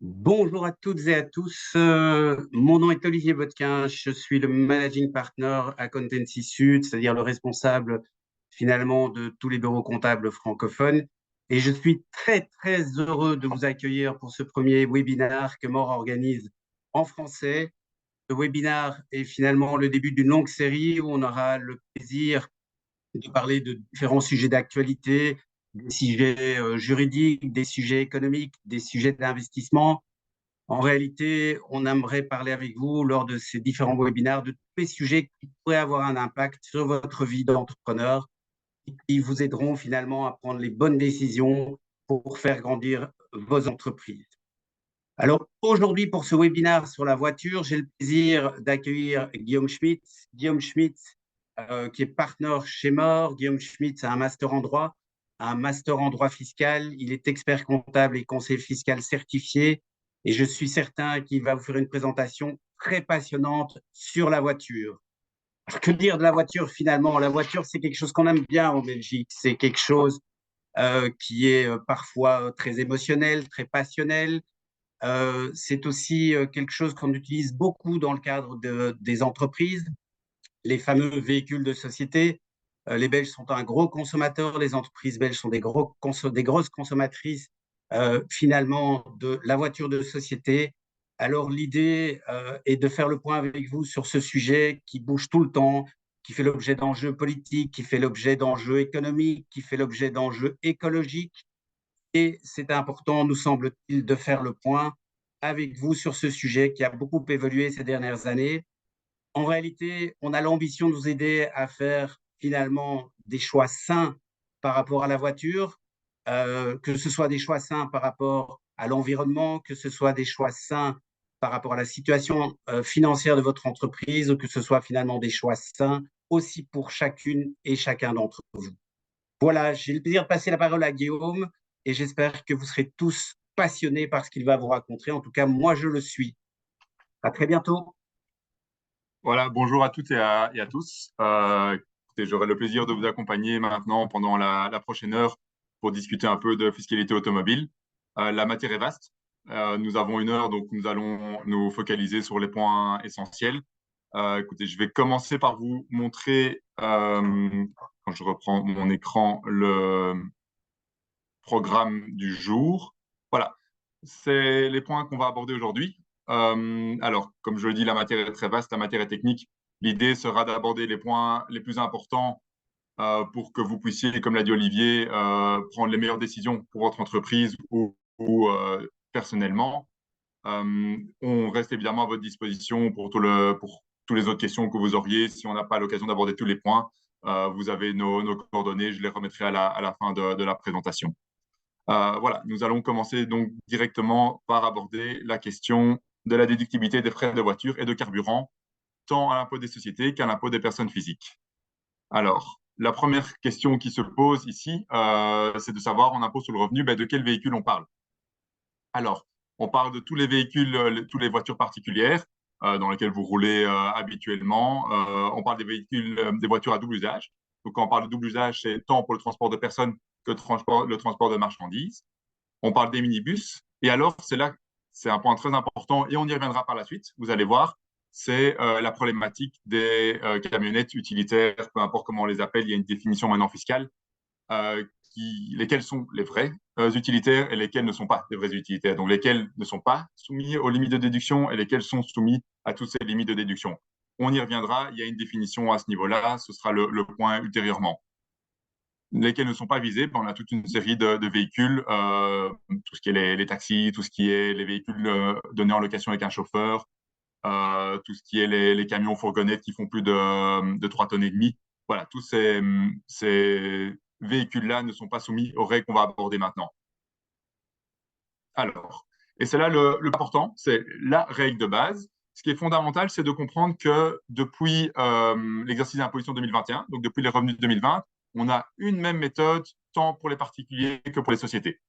Bonjour à toutes et à tous. Mon nom est Olivier Botquin. Je suis le managing partner à Contency Sud, c'est-à-dire le responsable finalement de tous les bureaux comptables francophones. Et je suis très, très heureux de vous accueillir pour ce premier webinaire que MORE organise en français. Ce webinaire est finalement le début d'une longue série où on aura le plaisir de parler de différents sujets d'actualité, des sujets juridiques, des sujets économiques, des sujets d'investissement. En réalité, on aimerait parler avec vous lors de ces différents webinaires de tous les sujets qui pourraient avoir un impact sur votre vie d'entrepreneur et qui vous aideront finalement à prendre les bonnes décisions pour faire grandir vos entreprises. Alors aujourd'hui, pour ce webinaire sur la voiture, j'ai le plaisir d'accueillir Guillaume Schmitt. Guillaume Schmitt, qui est partenaire chez MORE. Guillaume Schmitt a un master en droit fiscal. Il est expert comptable et conseiller fiscal certifié. Et je suis certain qu'il va vous faire une présentation très passionnante sur la voiture. Alors, que dire de la voiture finalement? La voiture, c'est quelque chose qu'on aime bien en Belgique. C'est quelque chose qui est parfois très émotionnel, très passionnel. C'est aussi quelque chose qu'on utilise beaucoup dans le cadre des entreprises, les fameux véhicules de société. Les Belges sont un gros consommateur, les entreprises belges sont des grosses consommatrices finalement de la voiture de société. Alors l'idée est de faire le point avec vous sur ce sujet qui bouge tout le temps, qui fait l'objet d'enjeux politiques, qui fait l'objet d'enjeux économiques, qui fait l'objet d'enjeux écologiques. Et c'est important, nous semble-t-il, de faire le point avec vous sur ce sujet qui a beaucoup évolué ces dernières années. En réalité, on a l'ambition de vous aider à faire finalement des choix sains par rapport à la voiture, que ce soit des choix sains par rapport à l'environnement, que ce soit des choix sains par rapport à la situation financière de votre entreprise, ou que ce soit finalement des choix sains aussi pour chacune et chacun d'entre vous. Voilà, j'ai le plaisir de passer la parole à Guillaume et j'espère que vous serez tous passionnés par ce qu'il va vous raconter. En tout cas, moi, je le suis. À très bientôt. Voilà, bonjour à toutes et à tous. Écoutez, j'aurai le plaisir de vous accompagner maintenant pendant la prochaine heure pour discuter un peu de fiscalité automobile. La matière est vaste. Nous avons une heure, donc nous allons nous focaliser sur les points essentiels. Écoutez, je vais commencer par vous montrer, quand je reprends mon écran, le programme du jour. Voilà, c'est les points qu'on va aborder aujourd'hui. Alors, comme je le dis, la matière est très vaste, la matière est technique. L'idée sera d'aborder les points les plus importants pour que vous puissiez, comme l'a dit Olivier, prendre les meilleures décisions pour votre entreprise ou personnellement. On reste évidemment à votre disposition pour toutes les autres questions que vous auriez. Si on n'a pas l'occasion d'aborder tous les points, vous avez nos coordonnées, je les remettrai à la fin de la présentation. Voilà, nous allons commencer donc directement par aborder la question de la déductibilité des frais de voiture et de carburant, tant à l'impôt des sociétés qu'à l'impôt des personnes physiques. Alors, la première question qui se pose ici, c'est de savoir en impôt sur le revenu, de quel véhicule on parle. Alors, on parle de tous les véhicules, toutes les voitures particulières dans lesquelles vous roulez habituellement. On parle des véhicules, des voitures à double usage. Donc, quand on parle de double usage, c'est tant pour le transport de personnes que le transport de marchandises. On parle des minibus. Et alors, c'est là, c'est un point très important et on y reviendra par la suite. Vous allez voir, c'est la problématique des camionnettes utilitaires, peu importe comment on les appelle, il y a une définition maintenant fiscale, lesquels sont les vrais utilitaires et lesquels ne sont pas des vrais utilitaires. Donc, lesquels ne sont pas soumis aux limites de déduction et lesquels sont soumis à toutes ces limites de déduction. On y reviendra, il y a une définition à ce niveau-là, ce sera le point ultérieurement. Lesquels ne sont pas visés, on a toute une série de véhicules, tout ce qui est les taxis, tout ce qui est les véhicules donnés en location avec un chauffeur, tout ce qui est les camions fourgonnettes qui font plus de 3 tonnes et demie. Voilà, tous ces véhicules-là ne sont pas soumis aux règles qu'on va aborder maintenant. Alors, et c'est là le plus important, c'est la règle de base. Ce qui est fondamental, c'est de comprendre que depuis l'exercice d'imposition 2021, donc depuis les revenus de 2020, on a une même méthode tant pour les particuliers que pour les sociétés.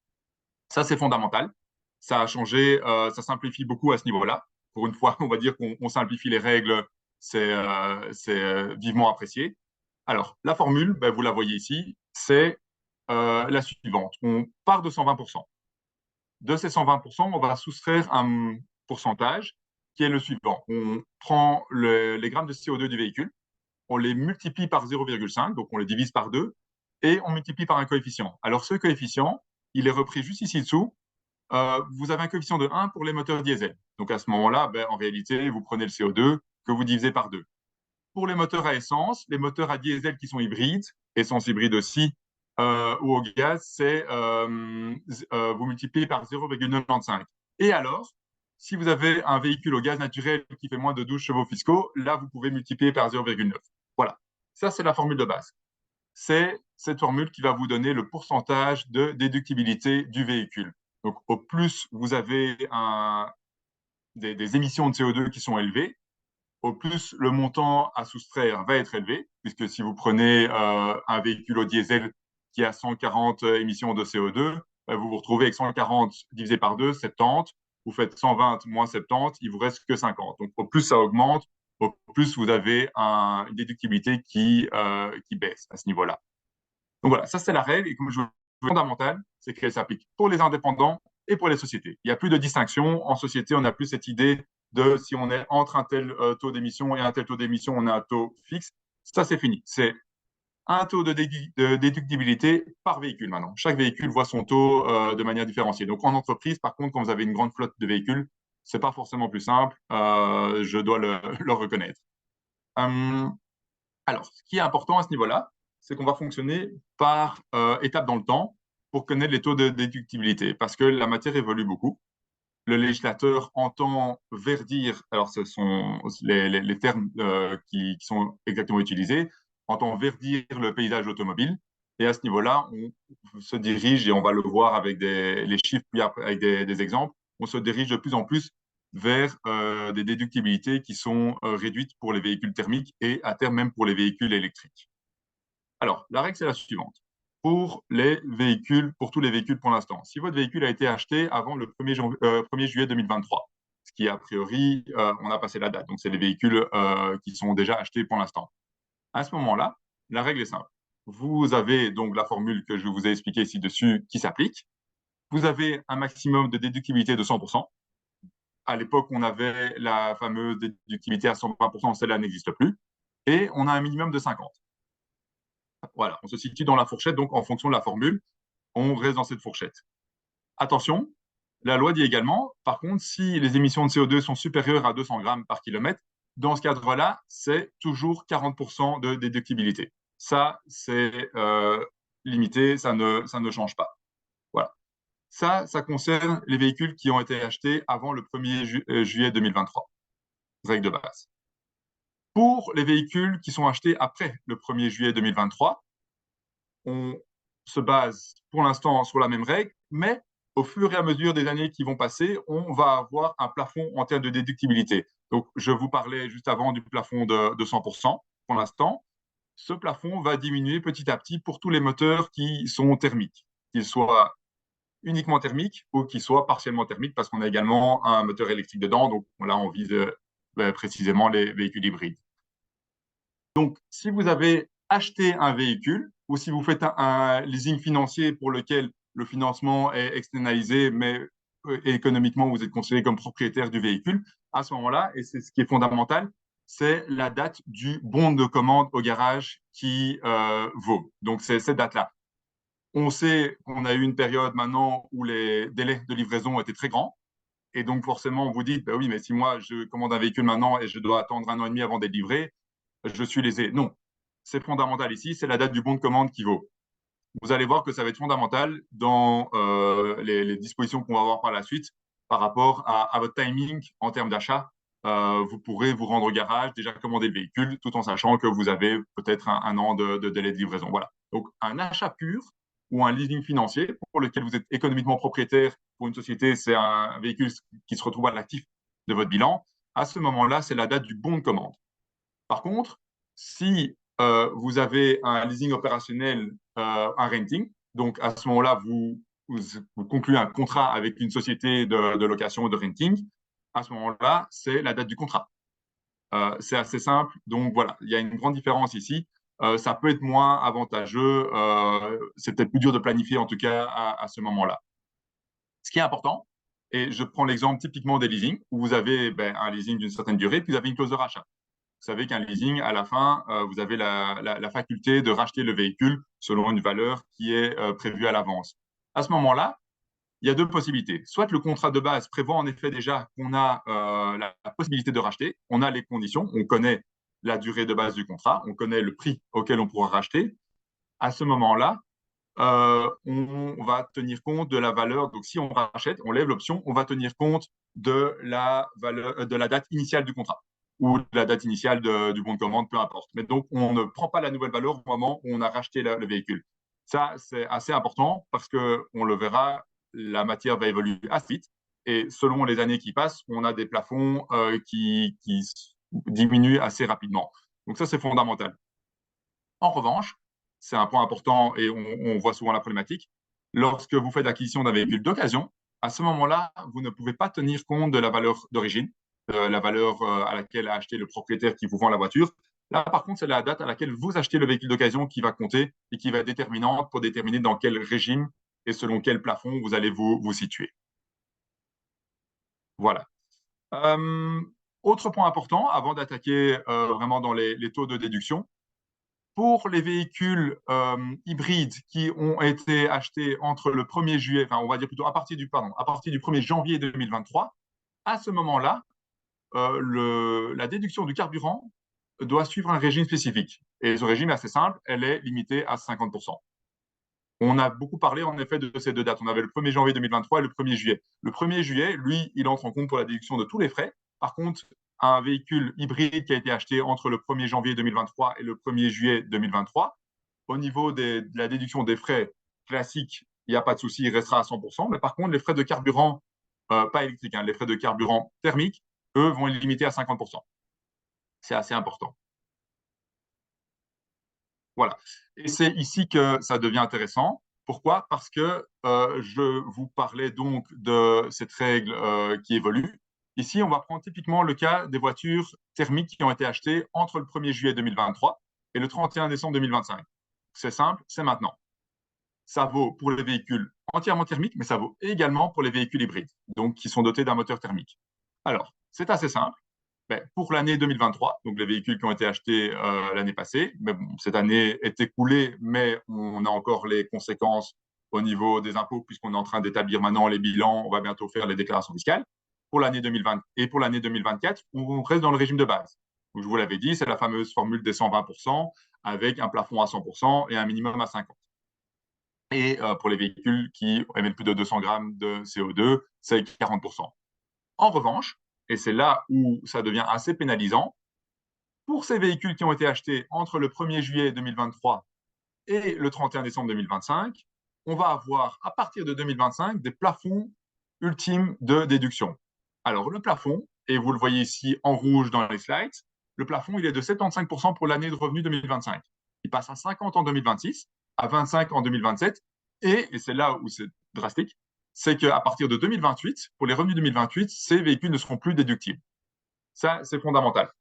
Ça, c'est fondamental. Ça a changé, ça simplifie beaucoup à ce niveau-là. Pour une fois, on va dire qu'on simplifie les règles, c'est vivement apprécié. Alors, la formule, vous la voyez ici, c'est la suivante. On part de 120%. De ces 120%, on va soustraire un pourcentage qui est le suivant. On prend les grammes de CO2 du véhicule, on les multiplie par 0,5, donc on les divise par 2, et on multiplie par un coefficient. Alors ce coefficient, il est repris juste ici dessous. Vous avez un coefficient de 1 pour les moteurs diesel. Donc à ce moment-là, en réalité, vous prenez le CO2 que vous divisez par 2. Pour les moteurs à essence, les moteurs à diesel qui sont hybrides, essence hybride aussi, ou au gaz, c'est vous multipliez par 0,95. Et alors, si vous avez un véhicule au gaz naturel qui fait moins de 12 chevaux fiscaux, là, vous pouvez multiplier par 0,9. Voilà. Ça, c'est la formule de base. C'est cette formule qui va vous donner le pourcentage de déductibilité du véhicule. Donc, au plus vous avez des émissions de CO2 qui sont élevées, au plus le montant à soustraire va être élevé, puisque si vous prenez un véhicule au diesel qui a 140 émissions de CO2, vous vous retrouvez avec 140 divisé par 2, 70. Vous faites 120 moins 70, il vous reste que 50. Donc, au plus ça augmente, au plus vous avez une déductibilité qui baisse à ce niveau-là. Donc voilà, ça c'est la règle. Et comme je veux fondamentale, c'est qu'elle s'applique pour les indépendants et pour les sociétés. Il n'y a plus de distinction. En société, on n'a plus cette idée de si on est entre un tel taux d'émission et un tel taux d'émission, on a un taux fixe. Ça, c'est fini. C'est un taux de déductibilité par véhicule maintenant. Chaque véhicule voit son taux de manière différenciée. Donc en entreprise, par contre, quand vous avez une grande flotte de véhicules, ce n'est pas forcément plus simple. Je dois le reconnaître. Alors, ce qui est important à ce niveau-là, c'est qu'on va fonctionner par étapes dans le temps pour connaître les taux de déductibilité, parce que la matière évolue beaucoup. Le législateur entend verdir, alors ce sont les termes qui sont exactement utilisés, entend verdir le paysage automobile. Et à ce niveau-là, on se dirige, et on va le voir avec les chiffres, puis après, avec des exemples, on se dirige de plus en plus vers des déductibilités qui sont réduites pour les véhicules thermiques et à terme même pour les véhicules électriques. Alors, la règle, c'est la suivante. Pour tous les véhicules pour l'instant, si votre véhicule a été acheté avant le 1er juillet 2023, ce qui a priori, on a passé la date, donc c'est les véhicules qui sont déjà achetés pour l'instant. À ce moment-là, la règle est simple. Vous avez donc la formule que je vous ai expliquée ci-dessus qui s'applique. Vous avez un maximum de déductibilité de 100%. À l'époque, on avait la fameuse déductibilité à 120%, celle-là n'existe plus. Et on a un minimum de 50. Voilà, on se situe dans la fourchette, donc en fonction de la formule, on reste dans cette fourchette. Attention, la loi dit également, par contre, si les émissions de CO2 sont supérieures à 200 grammes par kilomètre, dans ce cadre-là, c'est toujours 40% de déductibilité. Ça, c'est limité, ça ne change pas. Voilà. Ça concerne les véhicules qui ont été achetés avant le 1er juillet 2023. Règle de base. Pour les véhicules qui sont achetés après le 1er juillet 2023, on se base pour l'instant sur la même règle, mais au fur et à mesure des années qui vont passer, on va avoir un plafond en termes de déductibilité. Donc, je vous parlais juste avant du plafond de 100% pour l'instant. Ce plafond va diminuer petit à petit pour tous les moteurs qui sont thermiques, qu'ils soient uniquement thermiques ou qu'ils soient partiellement thermiques, parce qu'on a également un moteur électrique dedans. Donc là, on vise précisément les véhicules hybrides. Donc, si vous avez acheté un véhicule ou si vous faites un leasing financier pour lequel le financement est externalisé, mais économiquement, vous êtes considéré comme propriétaire du véhicule, à ce moment-là, et c'est ce qui est fondamental, c'est la date du bon de commande au garage qui vaut. Donc, c'est cette date-là. On sait qu'on a eu une période maintenant où les délais de livraison étaient très grands. Et donc, forcément, vous dites, bah oui, mais si moi, je commande un véhicule maintenant et je dois attendre 1 an et demi avant d'être livré, je suis lésé. Non, c'est fondamental ici, c'est la date du bon de commande qui vaut. Vous allez voir que ça va être fondamental dans les dispositions qu'on va avoir par la suite par rapport à votre timing en termes d'achat. Vous pourrez vous rendre au garage, déjà commander le véhicule, tout en sachant que vous avez peut-être un an de délai de livraison. Voilà. Donc, un achat pur ou un leasing financier pour lequel vous êtes économiquement propriétaire pour une société, c'est un véhicule qui se retrouve à l'actif de votre bilan. À ce moment-là, c'est la date du bon de commande. Par contre, si vous avez un leasing opérationnel, un renting, donc à ce moment-là, vous concluez un contrat avec une société de location ou de renting, à ce moment-là, c'est la date du contrat. C'est assez simple. Donc voilà, il y a une grande différence ici. Ça peut être moins avantageux. C'est peut-être plus dur de planifier, en tout cas, à ce moment-là. Ce qui est important, et je prends l'exemple typiquement des leasing, où vous avez un leasing d'une certaine durée, puis vous avez une clause de rachat. Vous savez qu'un leasing, à la fin, vous avez la faculté de racheter le véhicule selon une valeur qui est prévue à l'avance. À ce moment-là, il y a deux possibilités. Soit le contrat de base prévoit en effet déjà qu'on a la possibilité de racheter, on a les conditions, on connaît la durée de base du contrat, on connaît le prix auquel on pourra racheter. À ce moment-là, on va tenir compte de la valeur. Donc, si on rachète, on lève l'option, on va tenir compte de la valeur, de la date initiale du contrat ou de la date initiale du bon de commande, peu importe. Mais donc, on ne prend pas la nouvelle valeur au moment où on a racheté le véhicule. Ça, c'est assez important parce que on le verra, la matière va évoluer assez vite et selon les années qui passent, on a des plafonds qui diminuent assez rapidement. Donc, ça, c'est fondamental. En revanche, c'est un point important et on voit souvent la problématique. Lorsque vous faites l'acquisition d'un véhicule d'occasion, à ce moment-là, vous ne pouvez pas tenir compte de la valeur d'origine, la valeur à laquelle a acheté le propriétaire qui vous vend la voiture. Là, par contre, c'est la date à laquelle vous achetez le véhicule d'occasion qui va compter et qui va être déterminante pour déterminer dans quel régime et selon quel plafond vous allez vous situer. Voilà. Euh, Autre point important, avant d'attaquer vraiment dans les taux de déduction, pour les véhicules hybrides qui ont été achetés entre le 1er juillet, enfin on va dire plutôt à partir du 1er janvier 2023, à ce moment-là, la déduction du carburant doit suivre un régime spécifique. Et ce régime est assez simple, elle est limitée à 50%. On a beaucoup parlé en effet de ces deux dates. On avait le 1er janvier 2023 et le 1er juillet. Le 1er juillet, lui, il entre en compte pour la déduction de tous les frais. Par contre, un véhicule hybride qui a été acheté entre le 1er janvier 2023 et le 1er juillet 2023, au niveau de la déduction des frais classiques, il n'y a pas de souci, il restera à 100%. Mais par contre, les frais de carburant, pas électriques, les frais de carburant thermique, eux, vont être limités à 50%. C'est assez important. Voilà. Et c'est ici que ça devient intéressant. Pourquoi? Parce que je vous parlais donc de cette règle qui évolue. Ici, on va prendre typiquement le cas des voitures thermiques qui ont été achetées entre le 1er juillet 2023 et le 31 décembre 2025. C'est simple, c'est maintenant. Ça vaut pour les véhicules entièrement thermiques, mais ça vaut également pour les véhicules hybrides, donc qui sont dotés d'un moteur thermique. Alors, c'est assez simple. Pour l'année 2023, donc les véhicules qui ont été achetés l'année passée, mais bon, cette année est écoulée, mais on a encore les conséquences au niveau des impôts, puisqu'on est en train d'établir maintenant les bilans, on va bientôt faire les déclarations fiscales. Pour l'année 2020 et pour l'année 2024, on reste dans le régime de base. Donc, je vous l'avais dit, c'est la fameuse formule des 120% avec un plafond à 100% et un minimum à 50%. Et pour les véhicules qui émettent plus de 200 grammes de CO2, c'est 40%. En revanche, et c'est là où ça devient assez pénalisant, pour ces véhicules qui ont été achetés entre le 1er juillet 2023 et le 31 décembre 2025, on va avoir à partir de 2025 des plafonds ultimes de déduction. Alors le plafond, et vous le voyez ici en rouge dans les slides, le plafond il est de 75% pour l'année de revenu 2025. Il passe à 50 en 2026, à 25 en 2027, et c'est là où c'est drastique, c'est qu'à partir de 2028, pour les revenus 2028, ces véhicules ne seront plus déductibles. Ça, c'est fondamental.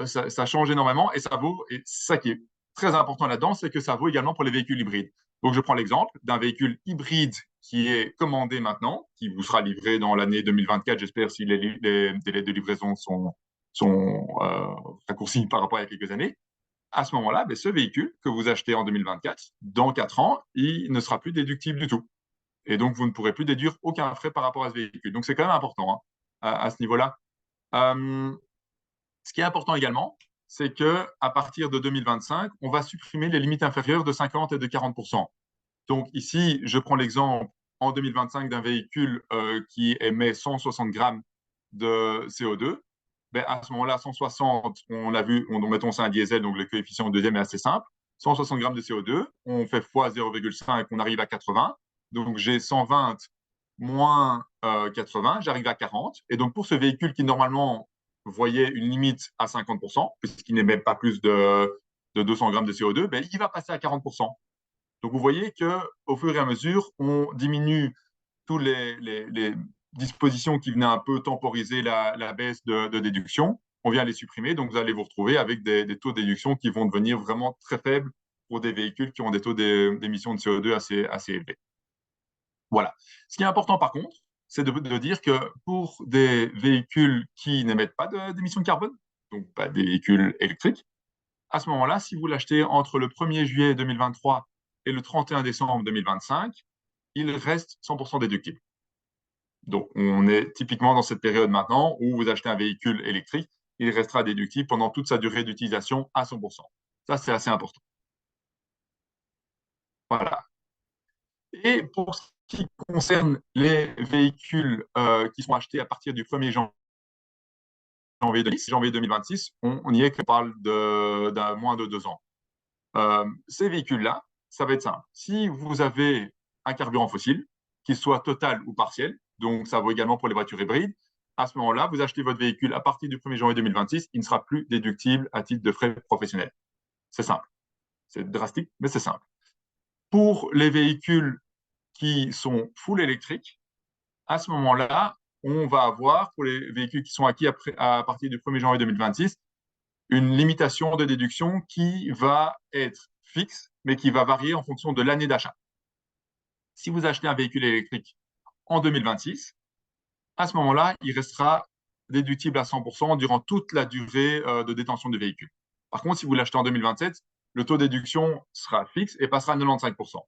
Ça change énormément et ça vaut, et ça qui est très important là-dedans, c'est que ça vaut également pour les véhicules hybrides. Donc, je prends l'exemple d'un véhicule hybride qui est commandé maintenant, qui vous sera livré dans l'année 2024, j'espère, si les délais de livraison sont raccourcis par rapport à il y a quelques années. À ce moment-là, ce véhicule que vous achetez en 2024, dans 4 ans, il ne sera plus déductible du tout. Et donc, vous ne pourrez plus déduire aucun frais par rapport à ce véhicule. Donc, c'est quand même important hein, à ce niveau-là. Ce qui est important également, c'est qu'à partir de 2025, on va supprimer les limites inférieures de 50 et de 40%. Donc ici, je prends l'exemple en 2025 d'un véhicule qui émet 160 grammes de CO2. À ce moment-là, 160, on a vu, mettons c'est un diesel, donc le coefficient deuxième est assez simple. 160 grammes de CO2, on fait fois 0,5, on arrive à 80. Donc j'ai 120 moins 80, j'arrive à 40. Et donc pour ce véhicule qui normalement voyait une limite à 50%, puisqu'il n'émet pas plus de 200 grammes de CO2, il va passer à 40%. Donc vous voyez qu'au fur et à mesure, on diminue toutes les dispositions qui venaient un peu temporiser la baisse de déduction. On vient les supprimer, donc vous allez vous retrouver avec des taux de déduction qui vont devenir vraiment très faibles pour des véhicules qui ont des taux d'émissions de CO2 assez élevés. Voilà. Ce qui est important, par contre, c'est de dire que pour des véhicules qui n'émettent pas d'émissions de carbone, donc pas des véhicules électriques, à ce moment-là, si vous l'achetez entre le 1er juillet 2023 et le 31 décembre 2025, il reste 100% déductible. Donc, on est typiquement dans cette période maintenant où vous achetez un véhicule électrique, il restera déductible pendant toute sa durée d'utilisation à 100%. Ça, c'est assez important. Voilà. Et pour ce qui concerne les véhicules qui sont achetés à partir du 1er janvier 2026, on y est qu'on parle d'un moins de 2 ans. Ces véhicules-là, ça va être simple. Si vous avez un carburant fossile, qu'il soit total ou partiel, donc ça vaut également pour les voitures hybrides, à ce moment-là, vous achetez votre véhicule à partir du 1er janvier 2026, il ne sera plus déductible à titre de frais professionnels. C'est simple. C'est drastique, mais c'est simple. Pour les véhicules qui sont full électriques, à ce moment-là, on va avoir, pour les véhicules qui sont acquis à partir du 1er janvier 2026, une limitation de déduction qui va être fixe, mais qui va varier en fonction de l'année d'achat. Si vous achetez un véhicule électrique en 2026, à ce moment-là, il restera déductible à 100% durant toute la durée de détention du véhicule. Par contre, si vous l'achetez en 2027, le taux de déduction sera fixe et passera à 95%.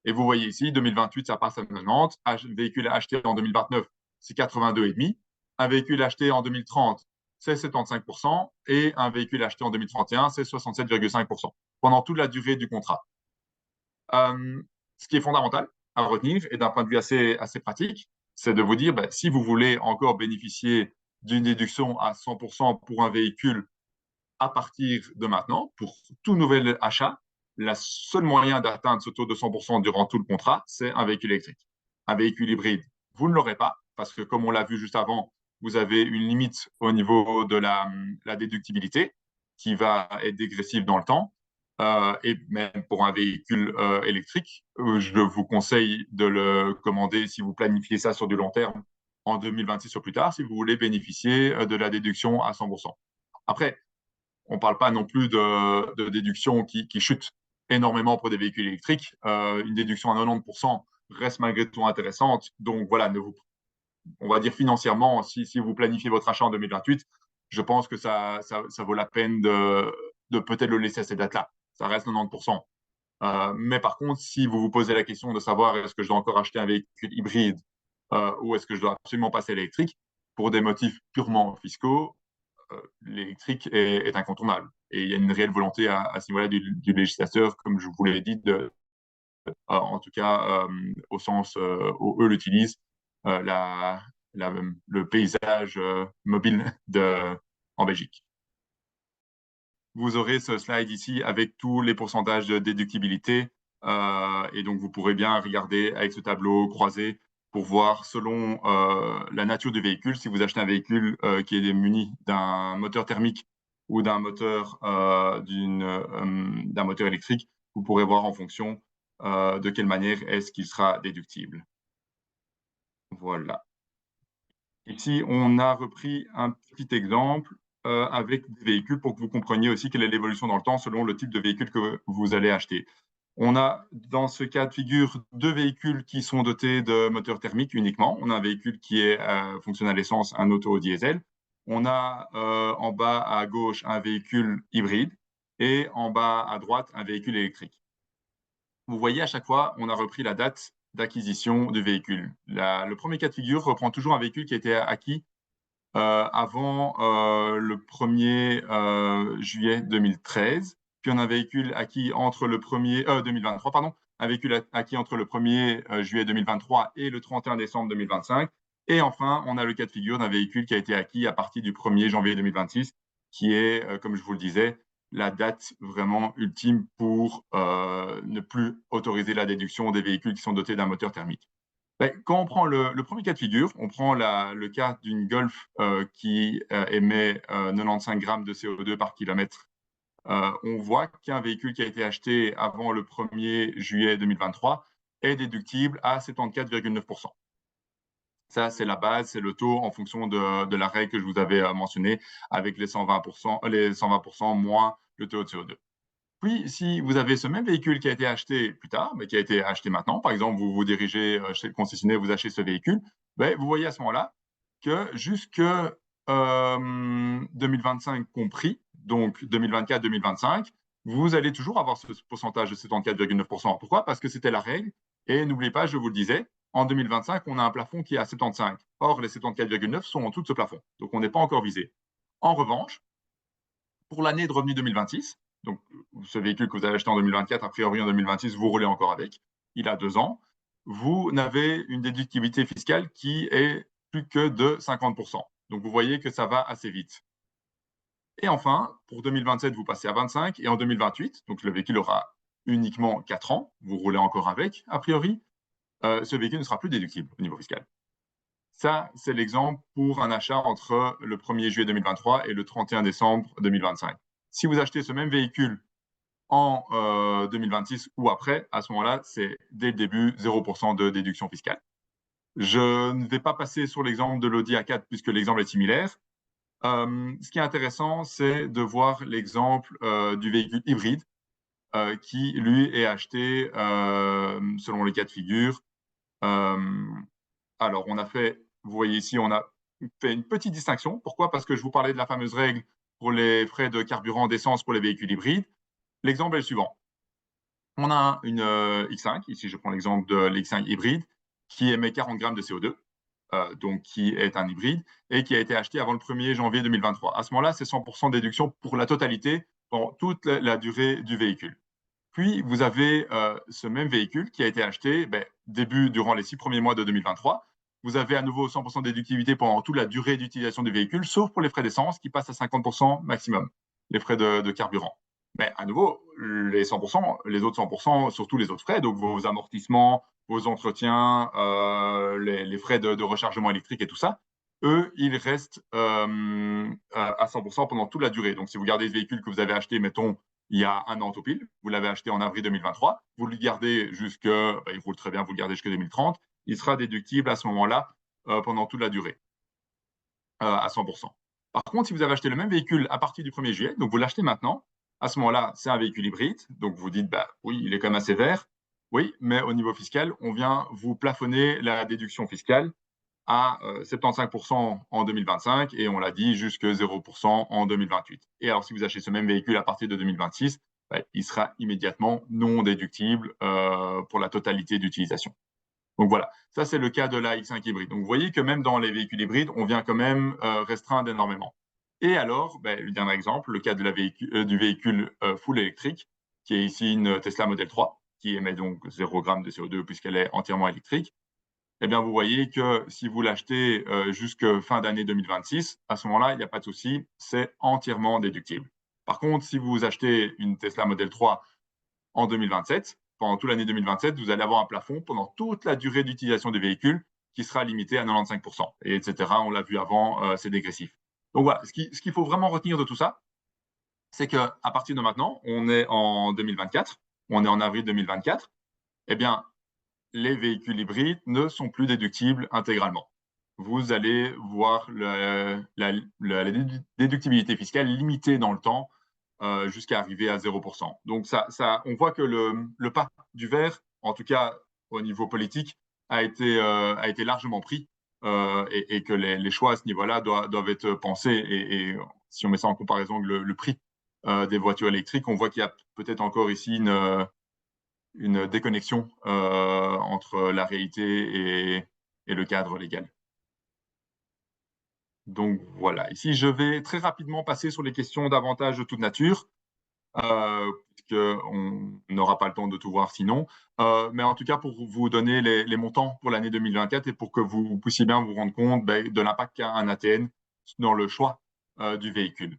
Et vous voyez ici, 2028, ça passe à 90. Un véhicule acheté en 2029, c'est 82,5. Un véhicule acheté en 2030, c'est 75%. Et un véhicule acheté en 2031, c'est 67,5% pendant toute la durée du contrat. Ce qui est fondamental à retenir et d'un point de vue assez pratique, c'est de vous dire, si vous voulez encore bénéficier d'une déduction à 100% pour un véhicule à partir de maintenant, pour tout nouvel achat, le seul moyen d'atteindre ce taux de 100% durant tout le contrat, c'est un véhicule électrique. Un véhicule hybride, vous ne l'aurez pas, parce que comme on l'a vu juste avant, vous avez une limite au niveau de la déductibilité qui va être dégressive dans le temps. Et même pour un véhicule électrique, je vous conseille de le commander si vous planifiez ça sur du long terme en 2026 ou plus tard, si vous voulez bénéficier de la déduction à 100%. Après, on ne parle pas non plus de déduction qui chute énormément pour des véhicules électriques. Une déduction à 90% reste malgré tout intéressante. Donc voilà, on va dire financièrement, si vous planifiez votre achat en 2028, je pense que ça vaut la peine de peut-être le laisser à cette date-là. Ça reste 90%. Mais par contre, si vous vous posez la question de savoir est-ce que je dois encore acheter un véhicule hybride ou est-ce que je dois absolument passer à l'électrique, pour des motifs purement fiscaux, l'électrique est incontournable. Et il y a une réelle volonté à ce niveau-là du législateur, comme je vous l'ai dit, en tout cas au sens où eux l'utilisent, le paysage mobile en Belgique. Vous aurez ce slide ici avec tous les pourcentages de déductibilité. Et donc, vous pourrez bien regarder avec ce tableau croisé pour voir selon la nature du véhicule, si vous achetez un véhicule qui est muni d'un moteur thermique ou d'un moteur, d'un moteur électrique, vous pourrez voir en fonction de quelle manière est-ce qu'il sera déductible. Voilà. Ici, on a repris un petit exemple avec des véhicules pour que vous compreniez aussi quelle est l'évolution dans le temps selon le type de véhicule que vous allez acheter. On a, dans ce cas de figure, deux véhicules qui sont dotés de moteurs thermiques uniquement. On a un véhicule qui est fonctionne à l'essence, un auto au diesel. On a en bas à gauche un véhicule hybride et en bas à droite un véhicule électrique. Vous voyez, à chaque fois, on a repris la date d'acquisition du véhicule. Le premier cas de figure reprend toujours un véhicule qui a été acquis avant le 1er juillet 2013. Puis on a un véhicule acquis entre le 2023, pardon, un véhicule acquis entre le 1er juillet 2023 et le 31 décembre 2025. Et enfin, on a le cas de figure d'un véhicule qui a été acquis à partir du 1er janvier 2026, qui est, comme je vous le disais, la date vraiment ultime pour ne plus autoriser la déduction des véhicules qui sont dotés d'un moteur thermique. Quand on prend le premier cas de figure, on prend le cas d'une Golf qui émet 95 grammes de CO2 par kilomètre. On voit qu'un véhicule qui a été acheté avant le 1er juillet 2023 est déductible à 74,9%. Ça, c'est la base, c'est le taux en fonction de la règle que je vous avais mentionnée avec les 120%, moins le taux de CO2. Puis, si vous avez ce même véhicule qui a été acheté plus tard, mais qui a été acheté maintenant, par exemple, vous vous dirigez chez le concessionnaire, vous achetez ce véhicule, ben, vous voyez à ce moment-là que jusque 2025 compris, donc 2024-2025, vous allez toujours avoir ce pourcentage de 74,9%. Pourquoi? Parce que c'était la règle. Et n'oubliez pas, je vous le disais, en 2025, on a un plafond qui est à 75. Or, les 74,9 sont en dessous de ce plafond. Donc, on n'est pas encore visé. En revanche, pour l'année de revenu 2026, donc ce véhicule que vous avez acheté en 2024, a priori en 2026, vous roulez encore avec, il a 2 ans, vous n'avez une déductibilité fiscale qui est plus que de 50%. Donc vous voyez que ça va assez vite. Et enfin, pour 2027, vous passez à 25, et en 2028, donc le véhicule aura uniquement 4 ans, vous roulez encore avec, a priori, ce véhicule ne sera plus déductible au niveau fiscal. Ça, c'est l'exemple pour un achat entre le 1er juillet 2023 et le 31 décembre 2025. Si vous achetez ce même véhicule en 2026 ou après, à ce moment-là, c'est dès le début 0% de déduction fiscale. Je ne vais pas passer sur l'exemple de l'Audi A4 puisque l'exemple est similaire. Ce qui est intéressant, c'est de voir l'exemple du véhicule hybride qui, lui, est acheté selon les cas de figure. Alors, on a fait, vous voyez ici, on a fait une petite distinction. Pourquoi? Parce que je vous parlais de la fameuse règle pour les frais de carburant d'essence pour les véhicules hybrides. L'exemple est le suivant. On a une X5, ici je prends l'exemple de l'X5 hybride, qui émet 40 grammes de CO2, donc qui est un hybride, et qui a été acheté avant le 1er janvier 2023. À ce moment-là, c'est 100% de déduction pour la totalité, pendant toute la durée du véhicule. Puis, vous avez ce même véhicule qui a été acheté durant les 6 premiers mois de 2023. Vous avez à nouveau 100% de déductibilité pendant toute la durée d'utilisation du véhicule, sauf pour les frais d'essence qui passent à 50% maximum, les frais de carburant. Mais à nouveau, les 100%, les autres 100%, surtout les autres frais, donc vos amortissements, vos entretiens, les frais de rechargement électrique et tout ça, eux, ils restent à 100% pendant toute la durée. Donc, si vous gardez ce véhicule que vous avez acheté, mettons, il y a un an tout pile, vous l'avez acheté en avril 2023, vous le gardez il roule très bien, vous le gardez jusqu'à 2030, il sera déductible à ce moment-là pendant toute la durée, à 100%. Par contre, si vous avez acheté le même véhicule à partir du 1er juillet, donc vous l'achetez maintenant, à ce moment-là, c'est un véhicule hybride, donc vous dites, oui, il est quand même assez vert, oui, mais au niveau fiscal, on vient vous plafonner la déduction fiscale à 75% en 2025 et on l'a dit jusque 0% en 2028. Et alors si vous achetez ce même véhicule à partir de 2026, il sera immédiatement non déductible pour la totalité d'utilisation. Donc voilà, ça c'est le cas de la X5 hybride. Donc vous voyez que même dans les véhicules hybrides, on vient quand même restreindre énormément. Et alors, le dernier exemple, le cas du véhicule full électrique, qui est ici une Tesla Model 3, qui émet donc 0 g de CO2 puisqu'elle est entièrement électrique. Eh bien, vous voyez que si vous l'achetez jusqu'à fin d'année 2026, à ce moment-là, il n'y a pas de souci, c'est entièrement déductible. Par contre, si vous achetez une Tesla Model 3 en 2027, pendant toute l'année 2027, vous allez avoir un plafond pendant toute la durée d'utilisation du véhicule qui sera limité à 95%, et etc. On l'a vu avant, c'est dégressif. Donc voilà, ce qu'il faut vraiment retenir de tout ça, c'est qu'à partir de maintenant, on est en 2024, on est en avril 2024, eh bien, les véhicules hybrides ne sont plus déductibles intégralement. Vous allez voir la déductibilité fiscale limitée dans le temps jusqu'à arriver à 0%. Donc, on voit que le pas du vert, en tout cas au niveau politique, a été largement pris et que les choix à ce niveau-là doivent être pensés. Et si on met ça en comparaison avec le prix des voitures électriques, on voit qu'il y a peut-être encore ici une déconnexion entre la réalité et le cadre légal. Donc voilà, ici je vais très rapidement passer sur les questions d'avantages de toute nature, puisqu'on n'aura pas le temps de tout voir sinon. Mais en tout cas, pour vous donner les montants pour l'année 2024 et pour que vous puissiez bien vous rendre compte de l'impact qu'a un ATN dans le choix du véhicule.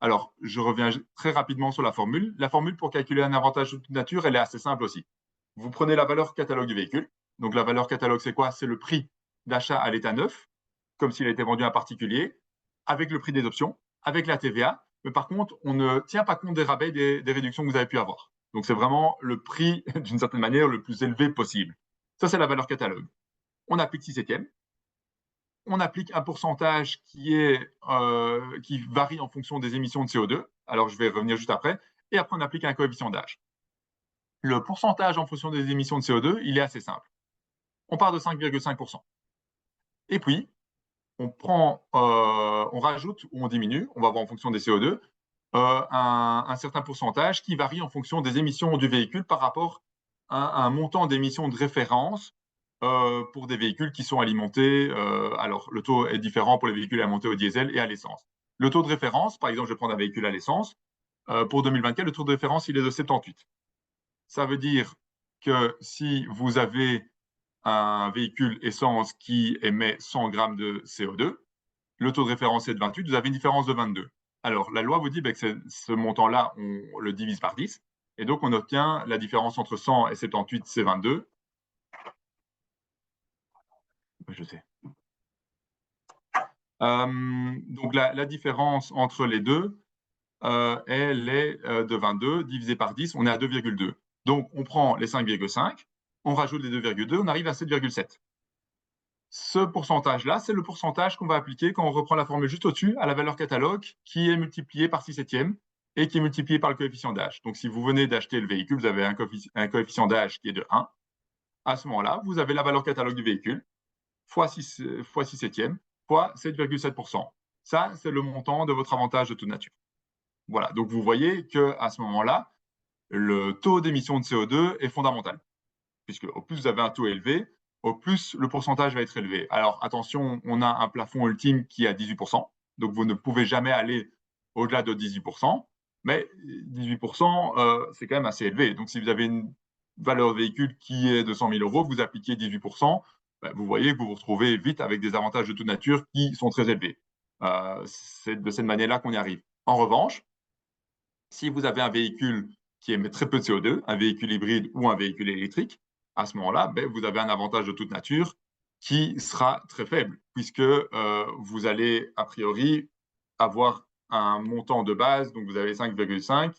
Alors, je reviens très rapidement sur la formule. La formule pour calculer un avantage de toute nature, elle est assez simple aussi. Vous prenez la valeur catalogue du véhicule. Donc, la valeur catalogue, c'est quoi? C'est le prix d'achat à l'état neuf, comme s'il a été vendu à un particulier, avec le prix des options, avec la TVA. Mais par contre, on ne tient pas compte des rabais, des réductions que vous avez pu avoir. Donc, c'est vraiment le prix, d'une certaine manière, le plus élevé possible. Ça, c'est la valeur catalogue. On applique 6 septièmes. On applique un pourcentage qui varie en fonction des émissions de CO2. Alors, je vais revenir juste après. et après on applique un coefficient d'âge. Le pourcentage en fonction des émissions de CO2, il est assez simple. On part de 5,5%. Et puis, on rajoute ou on diminue, on va voir en fonction des CO2, un certain pourcentage qui varie en fonction des émissions du véhicule par rapport à un montant d'émissions de référence pour des véhicules qui sont alimentés. Alors, le taux est différent pour les véhicules alimentés au diesel et à l'essence. Le taux de référence, par exemple, je vais prendre un véhicule à l'essence, pour 2024, le taux de référence, il est de 78. Ça veut dire que si vous avez un véhicule essence qui émet 100 grammes de CO2, le taux de référence est de 28, vous avez une différence de 22. Alors, la loi vous dit que ce montant-là, on le divise par 10, et donc on obtient la différence entre 100 et 78, c'est 22. Je sais. Donc, la différence entre les deux, elle est de 22 divisé par 10, on est à 2,2. Donc, on prend les 5,5, on rajoute les 2,2, on arrive à 7,7. Ce pourcentage-là, c'est le pourcentage qu'on va appliquer quand on reprend la formule juste au-dessus à la valeur catalogue qui est multipliée par 6 septièmes et qui est multipliée par le coefficient d'âge. Donc, si vous venez d'acheter le véhicule, vous avez un coefficient d'âge qui est de 1. À ce moment-là, vous avez la valeur catalogue du véhicule fois 6 septièmes fois 7,7%. Ça, c'est le montant de votre avantage de toute nature. Voilà, donc vous voyez qu'à ce moment-là, le taux d'émission de CO2 est fondamental, puisque au plus vous avez un taux élevé, au plus le pourcentage va être élevé. Alors attention, on a un plafond ultime qui est à 18%, donc vous ne pouvez jamais aller au-delà de 18%, mais 18%, c'est quand même assez élevé. Donc si vous avez une valeur de véhicule qui est de 100 000 euros, vous appliquez 18%, ben, vous voyez que vous vous retrouvez vite avec des avantages de toute nature qui sont très élevés. C'est de cette manière-là qu'on y arrive. En revanche, si vous avez un véhicule qui émet très peu de CO2, un véhicule hybride ou un véhicule électrique, à ce moment-là, ben, vous avez un avantage de toute nature qui sera très faible, puisque vous allez, a priori, avoir un montant de base, donc vous avez 5,5,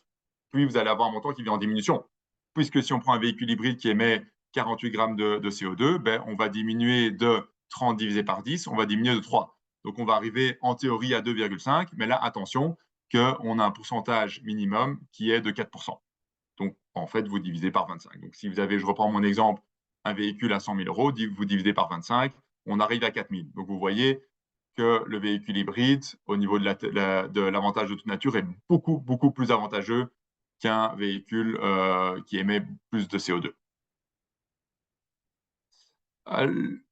puis vous allez avoir un montant qui vient en diminution. Puisque si on prend un véhicule hybride qui émet 48 grammes de CO2, ben, on va diminuer de 30 divisé par 10, on va diminuer de 3. Donc on va arriver en théorie à 2,5, mais là, attention, qu'on a un pourcentage minimum qui est de 4%. Donc, en fait, vous divisez par 25. Donc, si vous avez, je reprends mon exemple, un véhicule à 100 000 euros, vous divisez par 25, on arrive à 4 000. Donc, vous voyez que le véhicule hybride, au niveau de l'avantage de toute nature, est beaucoup, beaucoup plus avantageux qu'un véhicule qui émet plus de CO2.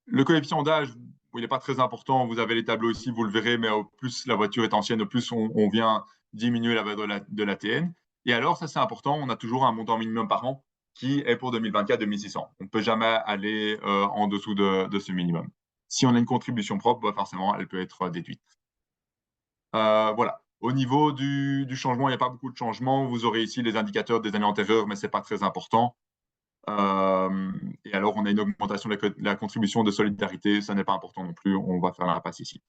Le coefficient d'âge, il n'est pas très important. Vous avez les tableaux ici, vous le verrez, mais au plus la voiture est ancienne, au plus on vient diminuer la valeur de l'ATN. Et alors, ça c'est important, on a toujours un montant minimum par an qui est pour 2024 2600. On ne peut jamais aller en dessous de ce minimum. Si on a une contribution propre, bah, forcément, elle peut être déduite. Voilà. Au niveau du changement, il n'y a pas beaucoup de changements. Vous aurez ici les indicateurs des années antérieures, mais ce n'est pas très important. Et alors, on a une augmentation de la contribution de solidarité. Ça n'est pas important non plus. On va faire l'impasse ici.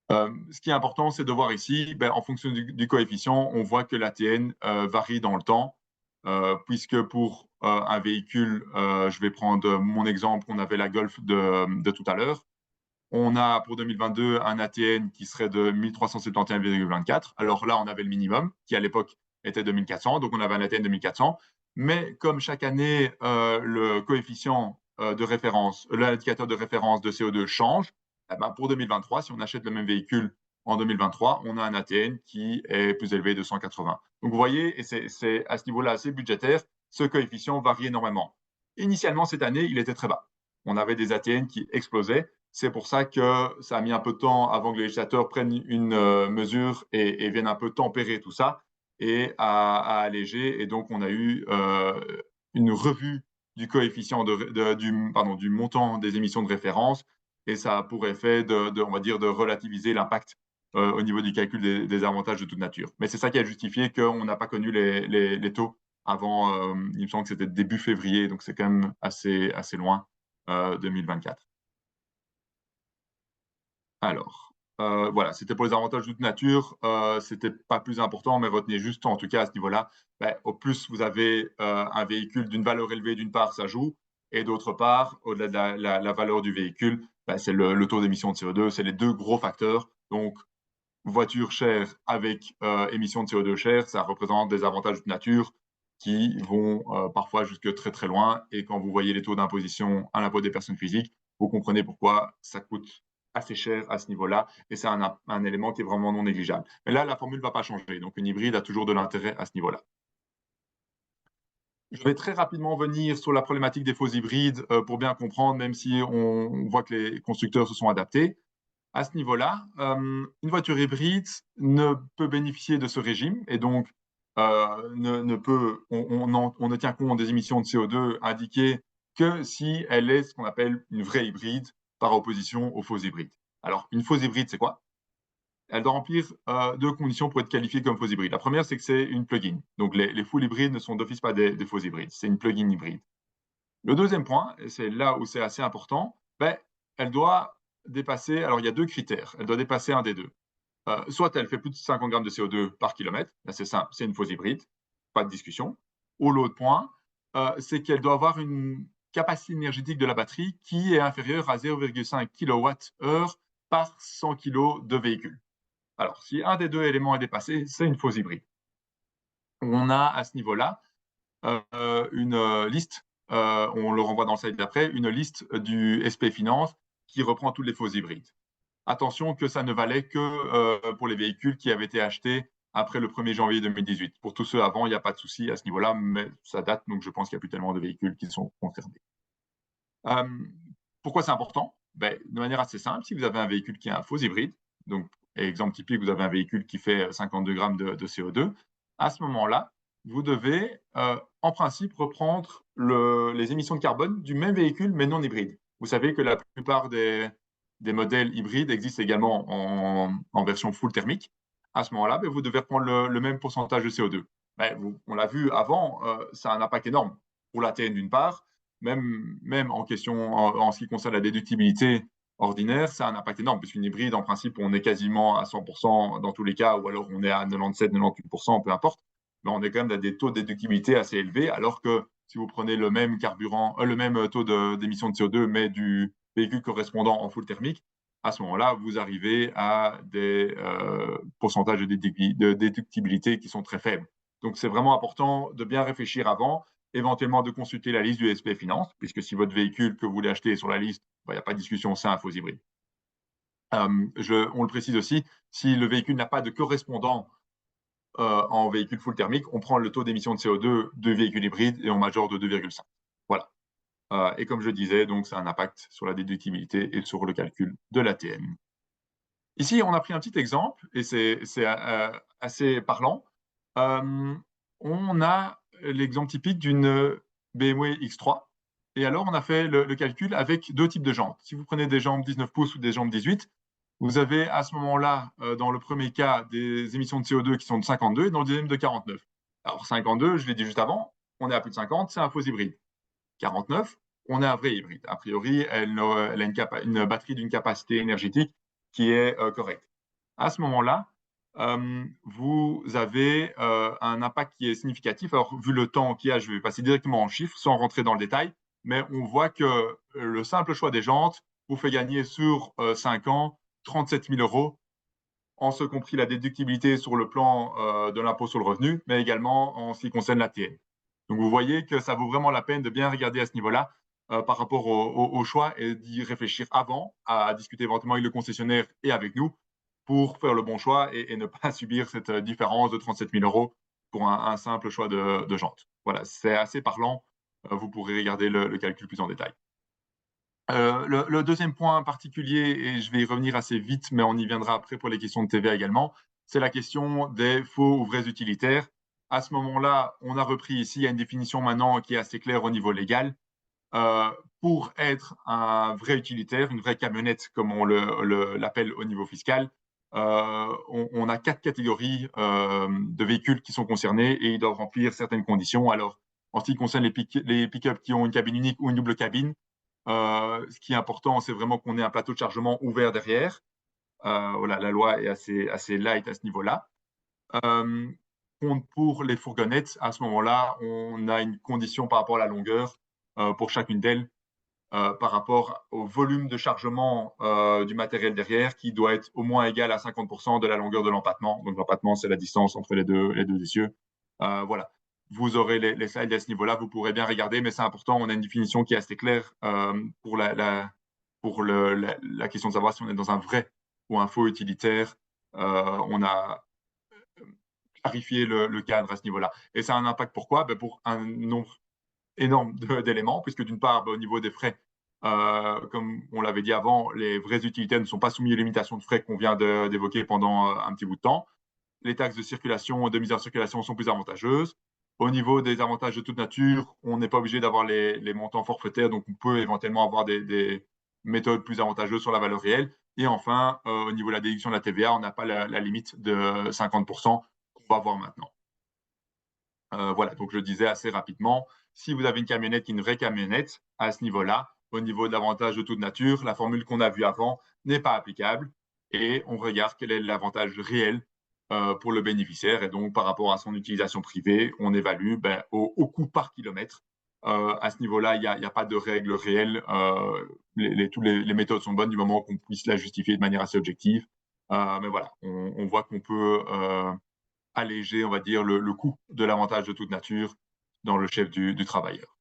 Ce qui est important, c'est de voir ici, ben, en fonction du coefficient, on voit que l'ATN varie dans le temps, puisque pour un véhicule, je vais prendre mon exemple, on avait la Golf de tout à l'heure. On a pour 2022 un ATN qui serait de 1371,24. Alors là, on avait le minimum, qui à l'époque était de 1400, donc on avait un ATN de 1400. Mais comme chaque année, le coefficient de référence, l'indicateur de référence de CO2 change, eh ben, pour 2023, si on achète le même véhicule en 2023, on a un ATN qui est plus élevé de 180. Donc vous voyez, et c'est à ce niveau-là assez budgétaire, ce coefficient varie énormément. Initialement, cette année, il était très bas. On avait des ATN qui explosaient. C'est pour ça que ça a mis un peu de temps avant que les législateurs prennent une mesure et viennent un peu tempérer tout ça et à alléger. Et donc, on a eu une revue du coefficient du montant des émissions de référence. Et ça a pour effet on va dire, de relativiser l'impact au niveau du calcul des avantages de toute nature. Mais c'est ça qui a justifié qu'on n'a pas connu les taux avant, il me semble que c'était début février, donc c'est quand même assez loin, 2024. Alors, voilà, c'était pour les avantages de toute nature. C'était pas plus important, mais retenez juste, en tout cas, à ce niveau-là, ben, au plus vous avez un véhicule d'une valeur élevée, d'une part, ça joue, et d'autre part, au-delà de la valeur du véhicule, ben, c'est le taux d'émission de CO2, c'est les deux gros facteurs. Donc, voiture chère avec émissions de CO2 chères, ça représente des avantages de nature qui vont parfois jusque très très loin. Et quand vous voyez les taux d'imposition à l'impôt des personnes physiques, vous comprenez pourquoi ça coûte assez cher à ce niveau-là. Et c'est un élément qui est vraiment non négligeable. Mais là, la formule ne va pas changer. Donc, une hybride a toujours de l'intérêt à ce niveau-là. Je vais très rapidement venir sur la problématique des faux hybrides pour bien comprendre, même si on voit que les constructeurs se sont adaptés. À ce niveau-là, une voiture hybride ne peut bénéficier de ce régime et donc on ne tient compte des émissions de CO2 indiquées que si elle est ce qu'on appelle une vraie hybride par opposition aux faux hybrides. Alors, une fausse hybride, c'est quoi? Elle doit remplir deux conditions pour être qualifiée comme fausse hybride. La première, c'est que c'est une plug-in. Donc, les full hybrides ne sont d'office pas des faux hybrides. C'est une plug-in hybride. Le deuxième point, et c'est là où c'est assez important, elle doit dépasser, alors il y a deux critères, elle doit dépasser un des deux. Soit elle fait plus de 50 grammes de CO2 par kilomètre, là c'est simple, c'est une fausse hybride, pas de discussion. Ou l'autre point, c'est qu'elle doit avoir une capacité énergétique de la batterie qui est inférieure à 0,5 kWh par 100 kg de véhicule. Alors, si un des deux éléments est dépassé, c'est une fausse hybride. On a à ce niveau-là une liste, on le renvoie dans le slide d'après, une liste du SP Finance qui reprend tous les faux hybrides. Attention que ça ne valait que pour les véhicules qui avaient été achetés après le 1er janvier 2018. Pour tous ceux avant, il n'y a pas de souci à ce niveau-là, mais ça date, donc je pense qu'il n'y a plus tellement de véhicules qui sont concernés. Pourquoi c'est important? De manière assez simple, si vous avez un véhicule qui est un faux hybride, donc exemple typique, vous avez un véhicule qui fait 52 grammes de CO2, à ce moment-là, vous devez en principe reprendre les émissions de carbone du même véhicule mais non hybride. Vous savez que la plupart des modèles hybrides existent également en version full thermique. À ce moment-là, vous devez reprendre le même pourcentage de CO2. On l'a vu avant, ça a un impact énorme pour l'ATN d'une part, même en question en ce qui concerne la déductibilité ordinaire, ça a un impact énorme, puisqu'une hybride, en principe, on est quasiment à 100% dans tous les cas, ou alors on est à 97-98%, peu importe, mais on est quand même à des taux de déductibilité assez élevés, alors que si vous prenez le même carburant, le même taux d'émission de CO2, mais du véhicule correspondant en full thermique, à ce moment-là, vous arrivez à des pourcentages de déductibilité qui sont très faibles. Donc, c'est vraiment important de bien réfléchir avant, éventuellement de consulter la liste du SP Finance, puisque si votre véhicule que vous voulez acheter est sur la liste, il n'y a pas de discussion, c'est un faux hybride. On le précise aussi, si le véhicule n'a pas de correspondant en véhicule full thermique, on prend le taux d'émission de CO2 de véhicule hybride et on majore de 2,5. Voilà. Et comme je disais, donc, ça a un impact sur la déductibilité et sur le calcul de l'ATM. Ici, on a pris un petit exemple, et c'est assez parlant. On a l'exemple typique d'une BMW X3. Et alors, on a fait le calcul avec deux types de jantes. Si vous prenez des jantes 19 pouces ou des jantes 18, vous avez à ce moment-là, dans le premier cas, des émissions de CO2 qui sont de 52 et dans le deuxième de 49. Alors, 52, je l'ai dit juste avant, on est à plus de 50, c'est un faux hybride. 49, on est un vrai hybride. A priori, elle a une batterie d'une capacité énergétique qui est correcte. À ce moment-là, vous avez un impact qui est significatif. Alors, vu le temps qu'il y a, je vais passer directement en chiffres sans rentrer dans le détail, mais on voit que le simple choix des jantes vous fait gagner sur 5 ans 37 000 euros, en ce compris la déductibilité sur le plan de l'impôt sur le revenu, mais également en ce qui concerne l'ATM. Donc, vous voyez que ça vaut vraiment la peine de bien regarder à ce niveau-là par rapport au choix et d'y réfléchir avant, à discuter éventuellement avec le concessionnaire et avec nous pour faire le bon choix et ne pas subir cette différence de 37 000 euros pour un simple choix de jantes. Voilà, c'est assez parlant. Vous pourrez regarder le calcul plus en détail. Le deuxième point particulier, et je vais y revenir assez vite, mais on y viendra après pour les questions de TVA également, c'est la question des faux ou vrais utilitaires. À ce moment-là, on a repris ici, il y a une définition maintenant qui est assez claire au niveau légal. Pour être un vrai utilitaire, une vraie camionnette, comme on l'appelle au niveau fiscal, on a 4 catégories de véhicules qui sont concernés et ils doivent remplir certaines conditions. Alors, en ce qui concerne les pick-up qui ont une cabine unique ou une double cabine, ce qui est important, c'est vraiment qu'on ait un plateau de chargement ouvert derrière. Voilà, la loi est assez light à ce niveau-là. Pour les fourgonnettes, à ce moment-là, on a une condition par rapport à la longueur pour chacune d'elles. par rapport au volume de chargement du matériel derrière qui doit être au moins égal à 50% de la longueur de l'empattement. Donc l'empattement, c'est la distance entre les deux essieux. Voilà. Vous aurez les slides à ce niveau-là, vous pourrez bien regarder, mais c'est important, on a une définition qui est assez claire pour la question de savoir si on est dans un vrai ou un faux utilitaire. On a clarifié le cadre à ce niveau-là. Et ça a un impact pourquoi? Pour un nombre énorme d'éléments, puisque d'une part, au niveau des frais, comme on l'avait dit avant, les vrais utilitaires ne sont pas soumis aux limitations de frais qu'on vient d'évoquer pendant un petit bout de temps. Les taxes de circulation, de mise en circulation sont plus avantageuses. Au niveau des avantages de toute nature, on n'est pas obligé d'avoir les montants forfaitaires, donc on peut éventuellement avoir des méthodes plus avantageuses sur la valeur réelle. Et enfin, au niveau de la déduction de la TVA, on n'a pas la limite de 50% qu'on va voir maintenant. Voilà, donc je le disais assez rapidement, si vous avez une camionnette qui est une vraie camionnette, à ce niveau-là, au niveau de l'avantage de toute nature, la formule qu'on a vue avant n'est pas applicable et on regarde quel est l'avantage réel pour le bénéficiaire. Et donc, par rapport à son utilisation privée, on évalue au coût par kilomètre. À ce niveau-là, il n'y a pas de règle réelle. Toutes les méthodes sont bonnes du moment qu'on puisse la justifier de manière assez objective. Mais voilà, on voit qu'on peut alléger, on va dire, le coût de l'avantage de toute nature dans le chef du travailleur.